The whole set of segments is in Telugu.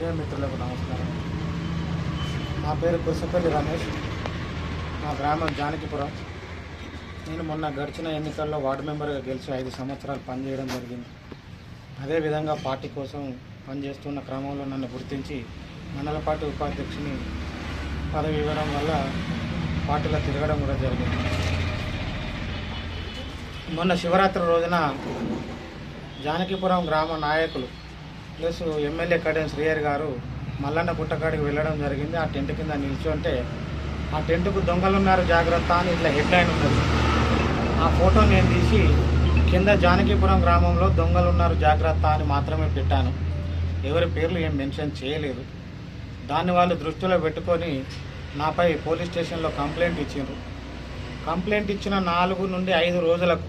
మీడియా మిత్రులకు నమస్కారం. నా పేరు కుసపల్లి రమేష్. మా గ్రామం జానకిపురం. నేను మొన్న గడిచిన ఎన్నికల్లో వార్డు మెంబర్గా గెలిచి 5 సంవత్సరాలు పనిచేయడం జరిగింది. అదేవిధంగా పార్టీ కోసం పనిచేస్తున్న క్రమంలో నన్ను గుర్తించి మండల పార్టీ ఉపాధ్యక్షుని పదవి ఇవ్వడం వల్ల పార్టీలో తిరగడం కూడా జరిగింది. మొన్న శివరాత్రి రోజున జానకిపురం గ్రామ నాయకులు ప్లస్ ఎమ్మెల్యే కడియం శ్రీహరి గారు మల్లన్న పుట్టకాడికి వెళ్ళడం జరిగింది. ఆ టెంట్ కింద నిల్చుంటే ఆ టెంట్కు దొంగలున్నారు జాగ్రత్త అని ఇట్లా హెడ్లైన్ ఉన్నది. ఆ ఫోటో నేను తీసి కింద జానకిపురం గ్రామంలో దొంగలున్నారు జాగ్రత్త అని మాత్రమే పెట్టాను. ఎవరి పేర్లు ఏం మెన్షన్ చేయలేదు. దాన్ని వాళ్ళు దృష్టిలో పెట్టుకొని నాపై పోలీస్ స్టేషన్లో కంప్లైంట్ ఇచ్చిండ్రు. కంప్లైంట్ ఇచ్చిన 4 నుండి 5 రోజులకు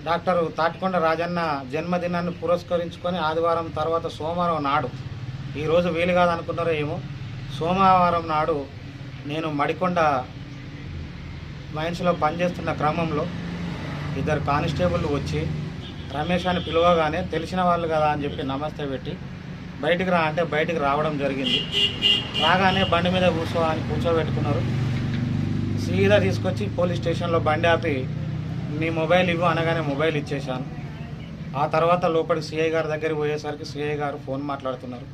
డాక్టర్ తాటికొండ రాజన్న జన్మదినాన్ని పురస్కరించుకొని ఆదివారం తర్వాత సోమవారం నాడు, ఈరోజు వీలు కాదనుకున్నారో ఏమో, సోమవారం నాడు నేను మడికొండ మైన్స్లో పనిచేస్తున్న క్రమంలో 2 కానిస్టేబుల్ వచ్చి రమేష్ అని పిలవగానే తెలిసిన వాళ్ళు కదా అని చెప్పి నమస్తే పెట్టి బయటికి రా అంటే బయటికి రావడం జరిగింది. రాగానే బండి మీద కూర్చోబెట్టుకున్నారు. సీదా తీసుకొచ్చి పోలీస్ స్టేషన్లో బండి ఆపి నీ మొబైల్ ఇవ్వు అనగానే మొబైల్ ఇచ్చేశాను. ఆ తర్వాత లోపలికి సిఐ గారి దగ్గరికి పోయేసరికి సిఐ గారు ఫోన్ మాట్లాడుతున్నారు.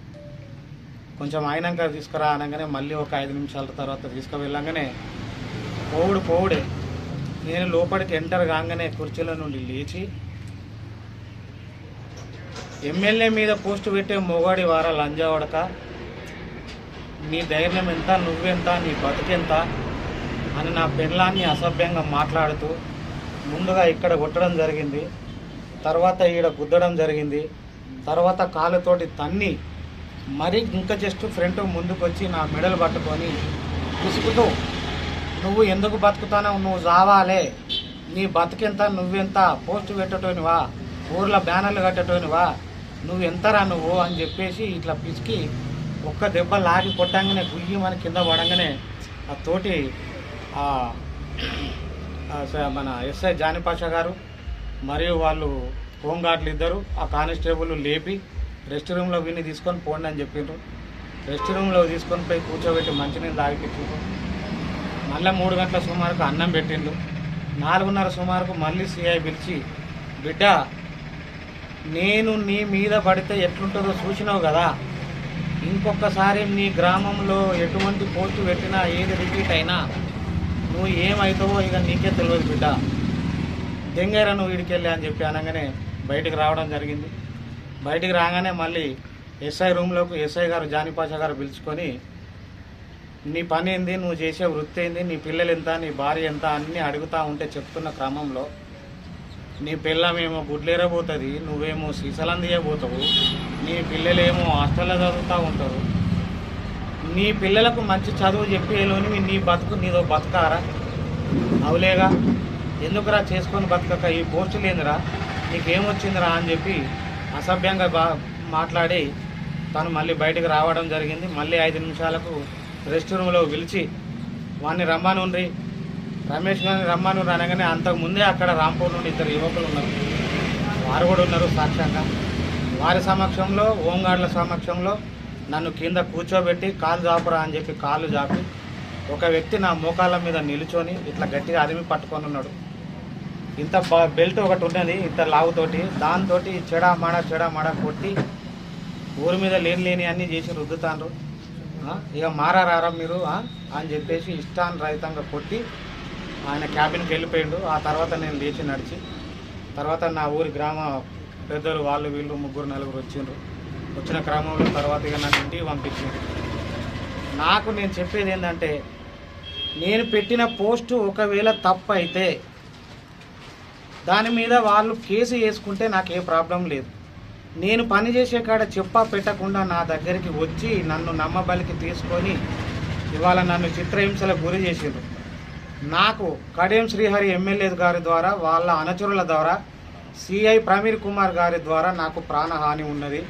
కొంచెం అయినాక తీసుకురా అనగానే మళ్ళీ ఒక 5 నిమిషాల తర్వాత తీసుకువెళ్ళంగానే పోవుడే నేను లోపలికి ఎంటర్ కాగానే కుర్చీల నుండి లేచి ఎమ్మెల్యే మీద పోస్టు పెట్టే మొగాడి వారా లంజావడక, నీ ధైర్యం ఎంత, నువ్వెంత, నీ బతుకెంత అని నా పెళ్ళాన్ని అసభ్యంగా మాట్లాడుతూ ముందుగా ఇక్కడ కొట్టడం జరిగింది. తర్వాత ఈడ గుద్దడం జరిగింది. తర్వాత కాళ్ళతోటి తన్ని మరీ ఇంకా జస్ట్ ఫ్రంట్ ముందుకు వచ్చి నా మెడలు పట్టుకొని పిసుకుతూ నువ్వు ఎందుకు బతుకుతానో, నువ్వు జావాలే, నీ బతుకెంత, నువ్వెంత, పోస్టు పెట్టటోనివా, ఊర్లో బ్యానర్లు కట్టటోనివా, నువ్వు ఎంతరా నువ్వు అని చెప్పేసి ఇట్లా పిసికి ఒక్క దెబ్బ లాగి కొట్టంగానే గుయ్యమని కింద పడంగానే ఆ తోటి మన ఎస్ఐ జానిపాషా గారు మరియు వాళ్ళు హోంగార్డులు 2 ఆ కానిస్టేబుల్ లేపి రెస్ట్ రూమ్లో విని తీసుకొని పోండి అని చెప్పిండ్రు. రెస్ట్ రూమ్లో తీసుకొని పోయి కూర్చోబెట్టి మంచినీళ్ళు తాగిపించారు. మళ్ళీ 3 గంటల సుమారుకు అన్నం పెట్టిండు. 4:30 సుమారుకు మళ్ళీ సిఐ పిలిచి, బిడ్డ నేను నీ మీద పడితే ఎట్లుంటుందో చూసినావు కదా, ఇంకొకసారి నీ గ్రామంలో ఎటువంటి పోస్టు పెట్టినా ఏది రిపీట్ అయినా నువ్వు ఏమవుతావో ఇక నీకే తెలియదు బిడ్డ, దెంగేరా నువ్వు వీడికెళ్ళి అని చెప్పి అనగానే బయటికి రావడం జరిగింది. బయటికి రాగానే మళ్ళీ ఎస్ఐ రూమ్లోకి ఎస్ఐ గారు జానిపాషా గారు పిలుచుకొని నీ పని ఏంది, నువ్వు చేసే వృత్తి ఏంది, నీ పిల్లలు ఎంత, నీ భార్య ఎంత అన్నీ అడుగుతూ ఉంటే చెప్తున్న క్రమంలో నీ పిల్లమేమో గుడ్లేరబోతుంది, నువ్వేమో సీసలం తీయబోతావు, నీ పిల్లలేమో హాస్టల్లో చదువుతూ ఉంటారు, నీ పిల్లలకు మంచి చదువు చెప్పేలోని నీ బతుకు నీదో బతకారా, అవులేగా, ఎందుకురా చేసుకొని బతకక ఈ పోస్టులు ఏందిరా, నీకేమొచ్చిందిరా అని చెప్పి అసభ్యంగా మాట్లాడి తను మళ్ళీ బయటకు రావడం జరిగింది. మళ్ళీ 5 నిమిషాలకు రెస్ట్ రూమ్లో పిలిచి వాడిని రమ్మనుండ్రి, రమేష్ గారిని రమ్మను అనగానే అంతకుముందే అక్కడ రాంపూర్ నుండి 2 యువకులు ఉన్నారు, వారు కూడా ఉన్నారు సాక్ష్యంగా. వారి సమక్షంలో హోంగార్డుల సమక్షంలో నన్ను కింద కూర్చోబెట్టి కాలు జాపురా అని చెప్పి కాళ్ళు జాపి ఒక వ్యక్తి నా మోకాళ్ళ మీద నిలుచొని ఇట్లా గట్టిగా అదిమి పట్టుకొని ఉన్నాడు. ఇంత బెల్ట్ ఒకటి ఉన్నది ఇంత లావుతోటి, దాంతో చెడామాడ కొట్టి ఊరి మీద లేని అన్నీ చేసి రుద్దుతాండ్రు. ఇక మారారా మీరు అని చెప్పేసి ఇష్టానురహితంగా కొట్టి ఆయన క్యాబిన్కి వెళ్ళిపోయిండు. ఆ తర్వాత నేను లేచి నడిచి తర్వాత నా ఊరి గ్రామ పెద్దలు వాళ్ళు వీళ్ళు 3-4 వచ్చిండ్రు. వచ్చిన క్రమంలో తర్వాత ఇక నన్ను ఇంటికి పంపించిండ్రు. నాకు నేను చెప్పేది ఏంటంటే, నేను పెట్టిన పోస్టు ఒకవేళ తప్పు అయితే దాని మీద వాళ్ళు కేసు వేసుకుంటే నాకు ఏ ప్రాబ్లం లేదు. నేను పనిచేసే కాడ చెప్పా పెట్టకుండా నా దగ్గరికి వచ్చి నన్ను నమ్మబలికి తీసుకొని ఇవాళ నన్ను చిత్రహింసలకు గురి చేసిండ్రు. నాకు కడియం శ్రీహరి ఎమ్మెల్యే గారి ద్వారా, వాళ్ళ అనుచరుల ద్వారా, సిఐ ప్రమీర్ కుమార్ గారి ద్వారా నాకు ప్రాణహాని ఉన్నది.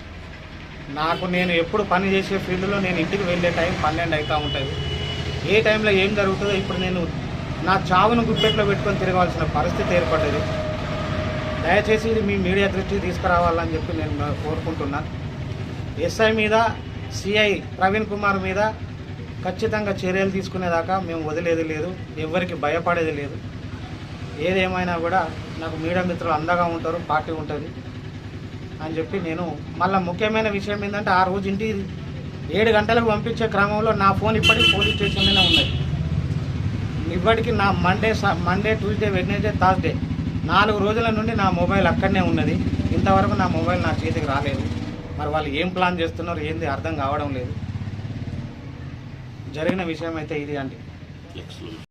నేను ఎప్పుడు పని చేసే ఫీల్డ్లో నేను ఇంటికి వెళ్ళే టైం 12 అవుతూ ఉంటుంది. ఏ టైంలో ఏం జరుగుతుందో ఇప్పుడు నేను నా చావును గుప్పెట్లో పెట్టుకొని తిరగాల్సిన పరిస్థితి ఏర్పడ్డది. దయచేసి ఇది మీ మీడియా దృష్టికి తీసుకురావాలని చెప్పి నేను కోరుకుంటున్నాను. ఎస్ఐ మీద సిఐ ప్రవీణ్ కుమార్ మీద ఖచ్చితంగా చర్యలు తీసుకునేదాకా మేము వదిలేది లేదు, ఎవరికి భయపడేది లేదు. ఏదేమైనా కూడా నాకు మీడియా మిత్రులు అండగా ఉంటారు, పార్టీ ఉంటుంది అని చెప్పి నేను మళ్ళీ ముఖ్యమైన విషయం ఏంటంటే ఆ రోజు ఇంటి 7 గంటలకు పంపించే క్రమంలో నా ఫోన్ ఇప్పటికీ పోలీస్ స్టేషన్లోనే ఉన్నది. ఇప్పటికీ నా మండే ట్యూస్డే వెడ్నెస్డే థర్స్డే 4 రోజుల నుండి నా మొబైల్ అక్కడనే ఉన్నది. ఇంతవరకు నా మొబైల్ నా చేతికి రాలేదు. మరి వాళ్ళు ఏం ప్లాన్ చేస్తున్నారో ఏంది అర్థం కావడం లేదు. జరిగిన విషయం అయితే ఇది అండి.